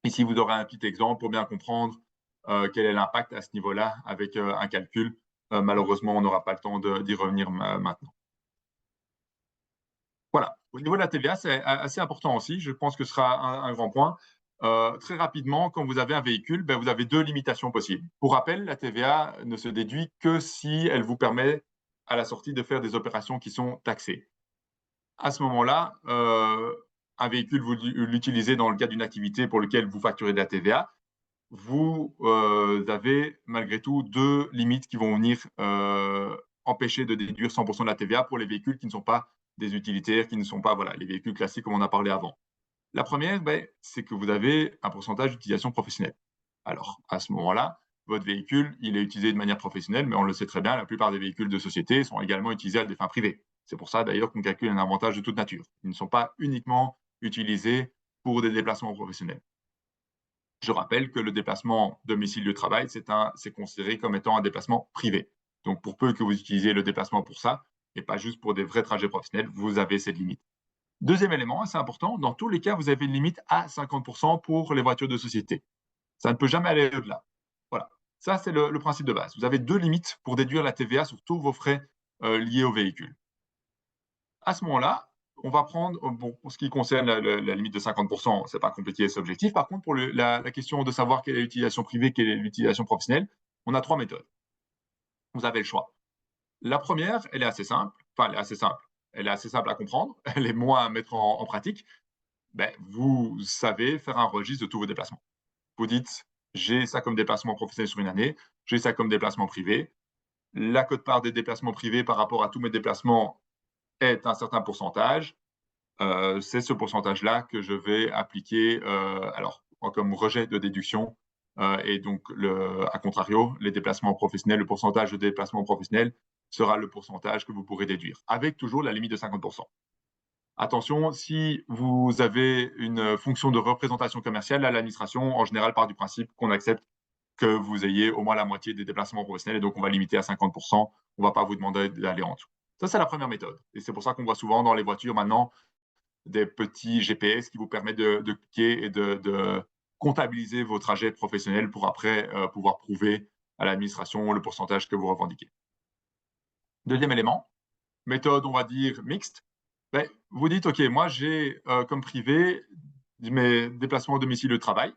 Ici, vous aurez un petit exemple pour bien comprendre quel est l'impact à ce niveau-là avec un calcul. Malheureusement, on n'aura pas le temps d'y revenir maintenant. Voilà. Au niveau de la TVA, c'est assez important aussi. Je pense que ce sera un grand point. Très rapidement, quand vous avez un véhicule, vous avez deux limitations possibles. Pour rappel, la TVA ne se déduit que si elle vous permet à la sortie de faire des opérations qui sont taxées. À ce moment-là, un véhicule, vous l'utilisez dans le cadre d'une activité pour laquelle vous facturez de la TVA, vous avez malgré tout deux limites qui vont venir empêcher de déduire 100% de la TVA pour les véhicules qui ne sont pas des utilitaires, qui ne sont pas les véhicules classiques comme on a parlé avant. La première, c'est que vous avez un pourcentage d'utilisation professionnelle. Alors, à ce moment-là, votre véhicule, il est utilisé de manière professionnelle, mais on le sait très bien, la plupart des véhicules de société sont également utilisés à des fins privées. C'est pour ça d'ailleurs qu'on calcule un avantage de toute nature. Ils ne sont pas uniquement utilisés pour des déplacements professionnels. Je rappelle que le déplacement domicile-lieu-travail, c'est considéré comme étant un déplacement privé. Donc, pour peu que vous utilisiez le déplacement pour ça, et pas juste pour des vrais trajets professionnels, vous avez cette limite. Deuxième élément, assez important, dans tous les cas, vous avez une limite à 50% pour les voitures de société. Ça ne peut jamais aller au-delà. Voilà. Ça, c'est le principe de base. Vous avez deux limites pour déduire la TVA sur tous vos frais liés au véhicule. À ce moment-là, on va prendre, pour ce qui concerne la limite de 50%, ce n'est pas compliqué, c'est objectif. Par contre, pour la question de savoir quelle est l'utilisation privée, quelle est l'utilisation professionnelle, on a trois méthodes. Vous avez le choix. La première, elle est assez simple. Enfin, elle est assez simple. Elle est assez simple à comprendre. Elle est moins à mettre en pratique. Vous savez faire un registre de tous vos déplacements. Vous dites, j'ai ça comme déplacement professionnel sur une année, j'ai ça comme déplacement privé. La quote-part des déplacements privés par rapport à tous mes déplacements est un certain pourcentage. C'est ce pourcentage-là que je vais appliquer comme rejet de déduction. Et donc, à contrario, les déplacements professionnels, le pourcentage de déplacements professionnels sera le pourcentage que vous pourrez déduire, avec toujours la limite de 50%. Attention, si vous avez une fonction de représentation commerciale, l'administration, en général, part du principe qu'on accepte que vous ayez au moins la moitié des déplacements professionnels, et donc on va limiter à 50%. On ne va pas vous demander d'aller en dessous. Ça, c'est la première méthode. Et c'est pour ça qu'on voit souvent dans les voitures maintenant des petits GPS qui vous permettent de cliquer et de comptabiliser vos trajets professionnels pour après pouvoir prouver à l'administration le pourcentage que vous revendiquez. Deuxième élément, méthode, on va dire, mixte. Vous dites, OK, moi, j'ai comme privé mes déplacements au domicile de travail.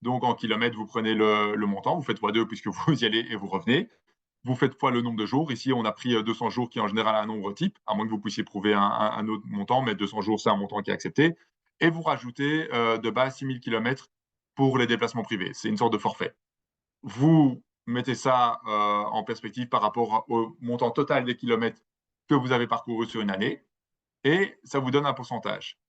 Donc, en kilomètres, vous prenez le montant, vous faites x2 puisque vous y allez et vous revenez. Vous faites fois le nombre de jours. Ici, on a pris 200 jours qui est en général un nombre type, à moins que vous puissiez prouver un autre montant, mais 200 jours, c'est un montant qui est accepté. Et vous rajoutez de base 6000 km pour les déplacements privés. C'est une sorte de forfait. Vous mettez ça en perspective par rapport au montant total des kilomètres que vous avez parcouru sur une année, et ça vous donne un pourcentage.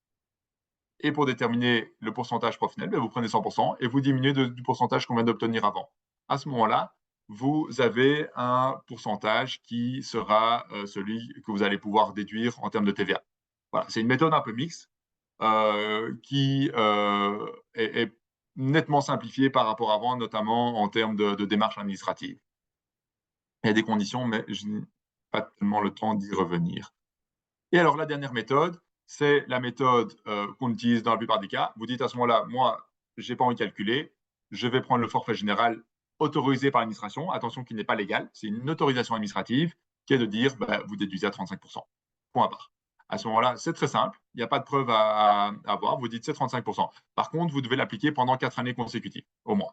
Et pour déterminer le pourcentage professionnel, vous prenez 100% et vous diminuez du pourcentage qu'on vient d'obtenir avant. À ce moment-là, vous avez un pourcentage qui sera celui que vous allez pouvoir déduire en termes de TVA. Voilà, c'est une méthode un peu mixte qui est nettement simplifié par rapport à avant, notamment en termes de démarches administratives. Il y a des conditions, mais je n'ai pas tellement le temps d'y revenir. Et alors, la dernière méthode, c'est la méthode qu'on utilise dans la plupart des cas. Vous dites à ce moment-là, moi, je n'ai pas envie de calculer, je vais prendre le forfait général autorisé par l'administration, attention, qui n'est pas légal, c'est une autorisation administrative qui est de dire, vous déduisez à 35%, point barre. À ce moment-là, c'est très simple, il n'y a pas de preuve à avoir, vous dites c'est 35%. Par contre, vous devez l'appliquer pendant 4 années consécutives, au moins.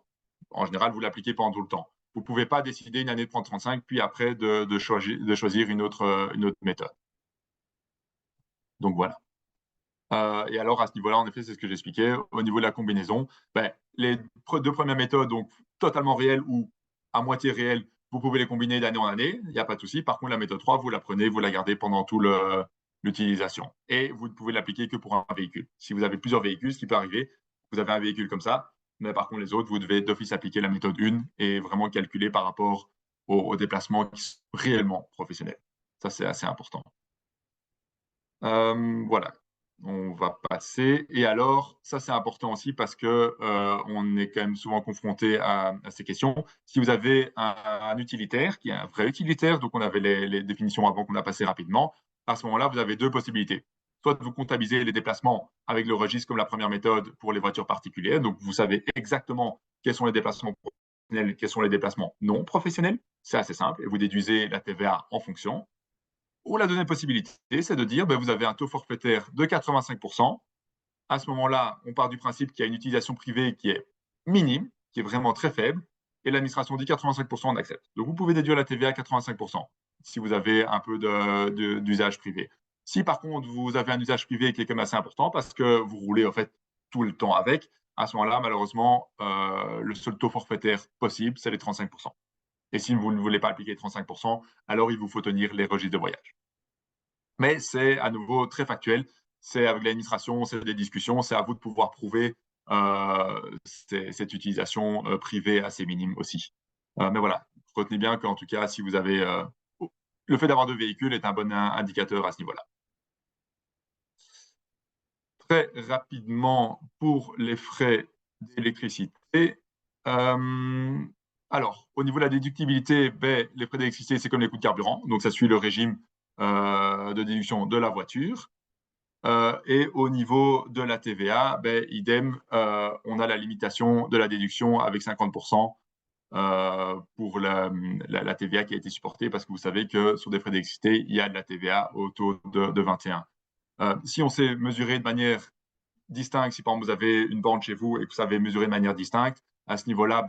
En général, vous l'appliquez pendant tout le temps. Vous ne pouvez pas décider une année de prendre 35, puis après de choisir une autre méthode. Donc voilà. Et alors, à ce niveau-là, en effet, c'est ce que j'expliquais. Au niveau de la combinaison, les 2 premières méthodes, donc totalement réelles ou à moitié réelles, vous pouvez les combiner d'année en année, il n'y a pas de souci. Par contre, la méthode 3, vous la prenez, vous la gardez pendant toute l'utilisation. Et vous ne pouvez l'appliquer que pour un véhicule. Si vous avez plusieurs véhicules, ce qui peut arriver, vous avez un véhicule comme ça, mais par contre, les autres, vous devez d'office appliquer la méthode 1 et vraiment calculer par rapport aux déplacements qui sont réellement professionnels. Ça, c'est assez important. Voilà, on va passer. Et alors, ça c'est important aussi parce que on est quand même souvent confronté à ces questions. Si vous avez un utilitaire qui est un vrai utilitaire, donc on avait les définitions avant qu'on a passé rapidement, à ce moment-là, vous avez 2 possibilités. Soit vous comptabilisez les déplacements avec le registre comme la première méthode pour les voitures particulières, donc vous savez exactement quels sont les déplacements professionnels, quels sont les déplacements non professionnels. C'est assez simple et vous déduisez la TVA en fonction. Ou la deuxième possibilité, c'est de dire, vous avez un taux forfaitaire de 85%. À ce moment-là, on part du principe qu'il y a une utilisation privée qui est minime, qui est vraiment très faible, et l'administration dit 85%, on accepte. Donc, vous pouvez déduire la TVA à 85% si vous avez un peu d'usage privé. Si par contre, vous avez un usage privé qui est quand même assez important parce que vous roulez en fait tout le temps avec, à ce moment-là, malheureusement, le seul taux forfaitaire possible, c'est les 35%. Et si vous ne voulez pas appliquer 35%, alors il vous faut tenir les registres de voyage. Mais c'est à nouveau très factuel. C'est avec l'administration, c'est des discussions, c'est à vous de pouvoir prouver cette utilisation privée assez minime aussi. Mais voilà, retenez bien qu'en tout cas, si vous avez le fait d'avoir 2 véhicules est un bon indicateur à ce niveau-là. Très rapidement, pour les frais d'électricité. Alors, au niveau de la déductibilité, les frais d'électricité, c'est comme les coûts de carburant. Donc, ça suit le régime de déduction de la voiture. Et au niveau de la TVA, idem, on a la limitation de la déduction avec 50% pour la TVA qui a été supportée, parce que vous savez que sur des frais d'électricité, il y a de la TVA au taux de 21. Si on sait mesurer de manière distincte, si par exemple vous avez une borne chez vous et que vous savez mesurer de manière distincte, à ce niveau-là,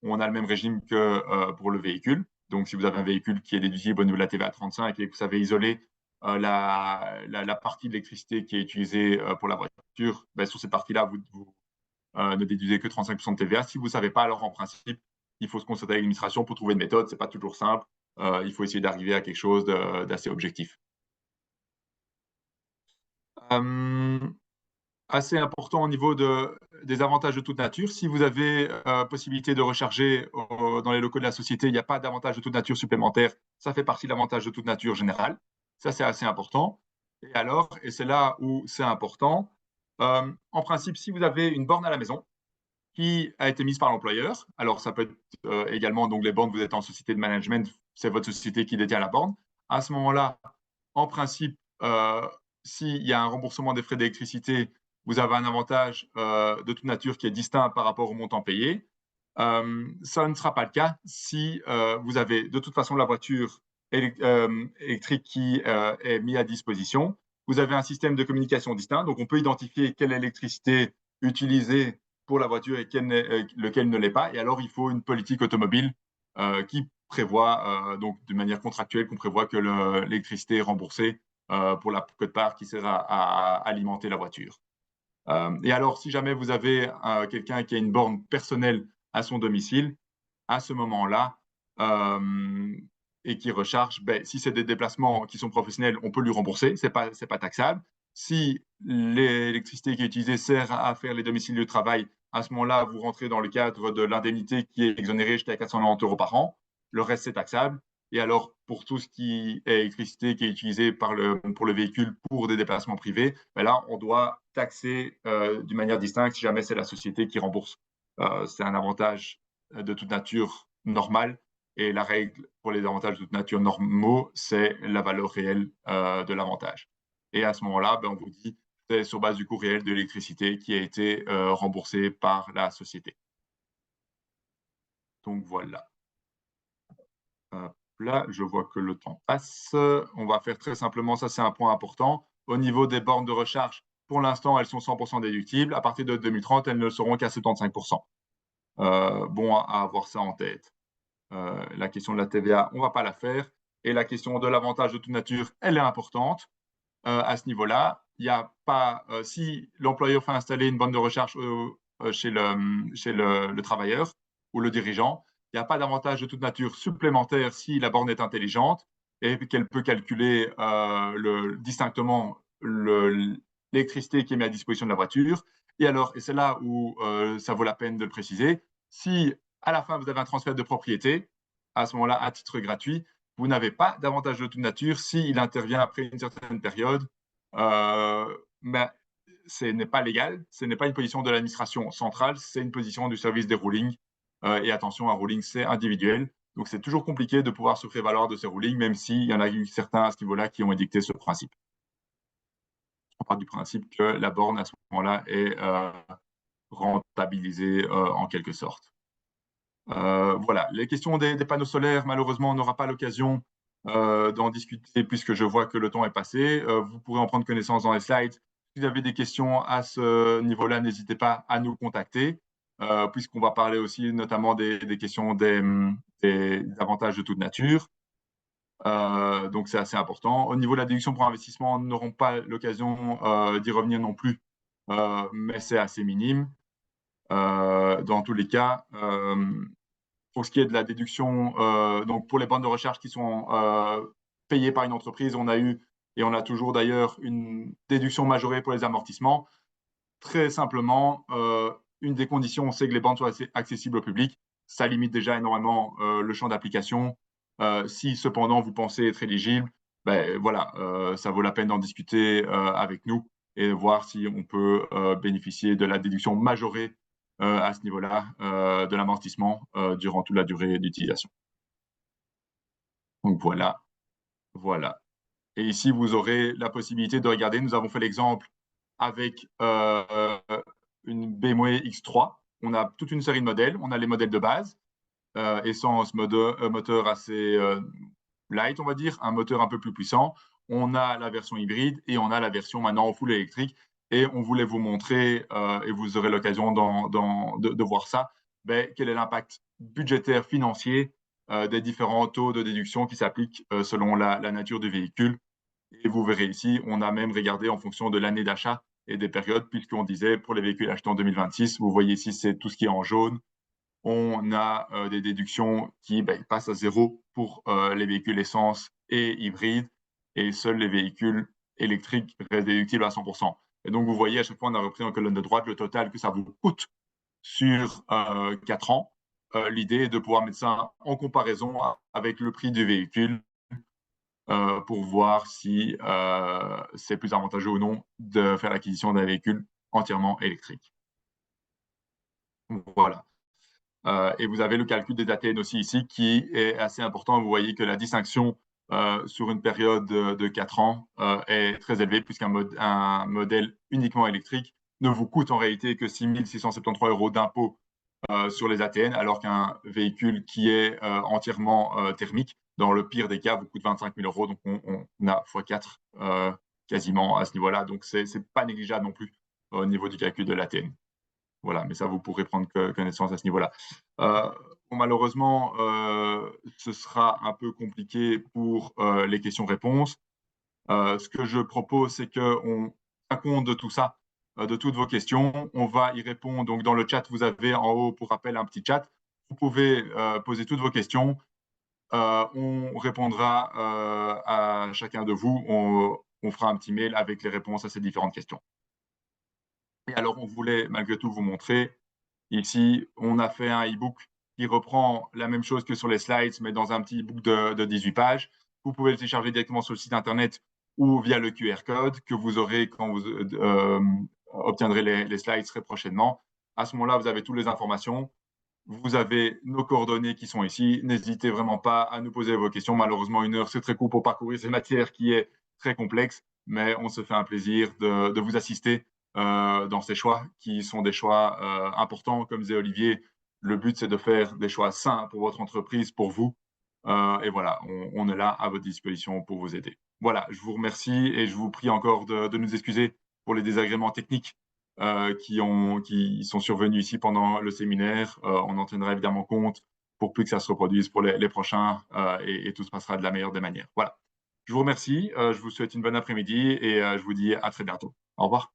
on a le même régime que pour le véhicule. Donc, si vous avez un véhicule qui est déductible au niveau de la TVA à 35 et que vous savez isoler la partie de l'électricité qui est utilisée pour la voiture, sur cette partie-là, vous ne déduisez que 35% de TVA. Si vous ne savez pas, alors en principe, il faut se consulter avec l'administration pour trouver une méthode. Ce n'est pas toujours simple. Il faut essayer d'arriver à quelque chose d'assez objectif. Assez important au niveau des avantages de toute nature. Si vous avez possibilité de recharger dans les locaux de la société, il n'y a pas d'avantage de toute nature supplémentaire. Ça fait partie de l'avantage de toute nature général. Ça, c'est assez important. Et alors, et c'est là où c'est important, en principe, si vous avez une borne à la maison qui a été mise par l'employeur, alors ça peut être également, donc les bornes, vous êtes en société de management, c'est votre société qui détient la borne. À ce moment-là, en principe, s'il y a un remboursement des frais d'électricité, vous avez un avantage de toute nature qui est distinct par rapport au montant payé. Ça ne sera pas le cas si vous avez de toute façon la voiture électrique qui est mise à disposition. Vous avez un système de communication distinct, donc on peut identifier quelle électricité utilisée pour la voiture et lequel ne l'est pas. Et alors, il faut une politique automobile qui prévoit, donc de manière contractuelle, qu'on prévoit que l'électricité est remboursée pour la quote-part qui sert à alimenter la voiture. Et alors, si jamais vous avez quelqu'un qui a une borne personnelle à son domicile, à ce moment-là, et qui recharge, si c'est des déplacements qui sont professionnels, on peut lui rembourser, c'est pas taxable. Si l'électricité qui est utilisée sert à faire les domiciles de travail, à ce moment-là, vous rentrez dans le cadre de l'indemnité qui est exonérée jusqu'à 490 € par an. Le reste, c'est taxable. Et alors, pour tout ce qui est électricité qui est utilisée pour le véhicule pour des déplacements privés, là, on doit taxer d'une manière distincte si jamais c'est la société qui rembourse c'est un avantage de toute nature normal. Et la règle pour les avantages de toute nature normaux, c'est la valeur réelle de l'avantage. Et à ce moment-là, on vous dit c'est sur base du coût réel de l'électricité qui a été remboursé par la société. Donc voilà. Là, je vois que le temps passe. On va faire très simplement, ça c'est un point important. Au niveau des bornes de recharge, pour l'instant, elles sont 100% déductibles. À partir de 2030, elles ne seront qu'à 75%. Bon à avoir ça en tête. La question de la TVA, on ne va pas la faire. Et la question de l'avantage de toute nature, elle est importante. À ce niveau-là, il n'y a pas, si l'employeur fait installer une borne de recharge chez le travailleur ou le dirigeant, il n'y a pas d'avantage de toute nature supplémentaire si la borne est intelligente et qu'elle peut calculer distinctement l'électricité qui est mise à disposition de la voiture. Et alors, et c'est là où ça vaut la peine de le préciser, si à la fin vous avez un transfert de propriété, à ce moment-là, à titre gratuit, vous n'avez pas d'avantage de toute nature s'il intervient après une certaine période. Mais ce n'est pas légal, ce n'est pas une position de l'administration centrale, c'est une position du service des rulings. Et attention, un ruling, c'est individuel. Donc, c'est toujours compliqué de pouvoir se prévaloir de ces rulings, même s'il y en a eu certains à ce niveau-là qui ont édicté ce principe. On part du principe que la borne, à ce moment-là, est rentabilisée en quelque sorte. Voilà, les questions des panneaux solaires, malheureusement, on n'aura pas l'occasion d'en discuter puisque je vois que le temps est passé. Vous pourrez en prendre connaissance dans les slides. Si vous avez des questions à ce niveau-là, n'hésitez pas à nous contacter, puisqu'on va parler aussi notamment des questions des avantages de toute nature. Donc, c'est assez important. Au niveau de la déduction pour investissement, nous n'aurons pas l'occasion d'y revenir non plus, mais c'est assez minime. Dans tous les cas, pour ce qui est de la déduction, donc pour les bornes de recharge qui sont payées par une entreprise, on a eu et on a toujours d'ailleurs une déduction majorée pour les amortissements. Très simplement, une des conditions, c'est que les bornes soient accessibles au public. Ça limite déjà énormément le champ d'application. Si cependant vous pensez être éligible, voilà, ça vaut la peine d'en discuter avec nous et voir si on peut bénéficier de la déduction majorée à ce niveau-là de l'amortissement durant toute la durée d'utilisation. Donc voilà, voilà. Et ici, vous aurez la possibilité de regarder. Nous avons fait l'exemple avec une BMW X3. On a toute une série de modèles. On a les modèles de base, essence, moteur assez light, on va dire, un moteur un peu plus puissant. On a la version hybride et on a la version maintenant en full électrique. Et on voulait vous montrer, et vous aurez l'occasion de voir ça, quel est l'impact budgétaire, financier des différents taux de déduction qui s'appliquent selon la nature du véhicule. Et vous verrez ici, on a même regardé en fonction de l'année d'achat et des périodes, puisqu'on disait pour les véhicules achetés en 2026, vous voyez ici, c'est tout ce qui est en jaune. On a des déductions qui passent à zéro pour les véhicules essence et hybrides, et seuls les véhicules électriques restent déductibles à 100%. Et donc, vous voyez, à chaque fois, on a repris en colonne de droite le total que ça vous coûte sur 4 ans. L'idée est de pouvoir mettre ça en comparaison avec le prix du véhicule pour voir si c'est plus avantageux ou non de faire l'acquisition d'un véhicule entièrement électrique. Voilà. Et vous avez le calcul des ATN aussi ici qui est assez important. Vous voyez que la distinction sur une période de 4 ans est très élevée puisqu'un modèle uniquement électrique ne vous coûte en réalité que 6 673 € d'impôt sur les ATN, alors qu'un véhicule qui est entièrement thermique, dans le pire des cas, vous coûte 25 000 €. Donc, on a x4 quasiment à ce niveau-là. Donc, ce n'est pas négligeable non plus au niveau du calcul de l'ATN. Voilà, mais ça, vous pourrez prendre connaissance à ce niveau-là. Malheureusement, ce sera un peu compliqué pour les questions-réponses. Ce que je propose, c'est qu'on tient compte de tout ça, de toutes vos questions. On va y répondre. Donc, dans le chat, vous avez en haut, pour rappel, un petit chat. Vous pouvez poser toutes vos questions. On répondra à chacun de vous. On fera un petit mail avec les réponses à ces différentes questions. Et alors, on voulait malgré tout vous montrer. Ici, on a fait un e-book qui reprend la même chose que sur les slides, mais dans un petit e-book de 18 pages. Vous pouvez le télécharger directement sur le site internet ou via le QR code que vous aurez quand vous obtiendrez les slides très prochainement. À ce moment-là, vous avez toutes les informations. Vous avez nos coordonnées qui sont ici. N'hésitez vraiment pas à nous poser vos questions. Malheureusement, 1 heure, c'est très court pour parcourir cette matière qui est très complexe, mais on se fait un plaisir de vous assister dans ces choix qui sont des choix importants. Comme disait Olivier, le but, c'est de faire des choix sains pour votre entreprise, pour vous. Et voilà, on est là à votre disposition pour vous aider. Voilà, je vous remercie et je vous prie encore de nous excuser pour les désagréments techniques qui sont survenus ici pendant le séminaire. On en tiendra évidemment compte pour plus que ça se reproduise pour les prochains et tout se passera de la meilleure des manières. Voilà. Je vous remercie, je vous souhaite une bonne après-midi et je vous dis à très bientôt. Au revoir.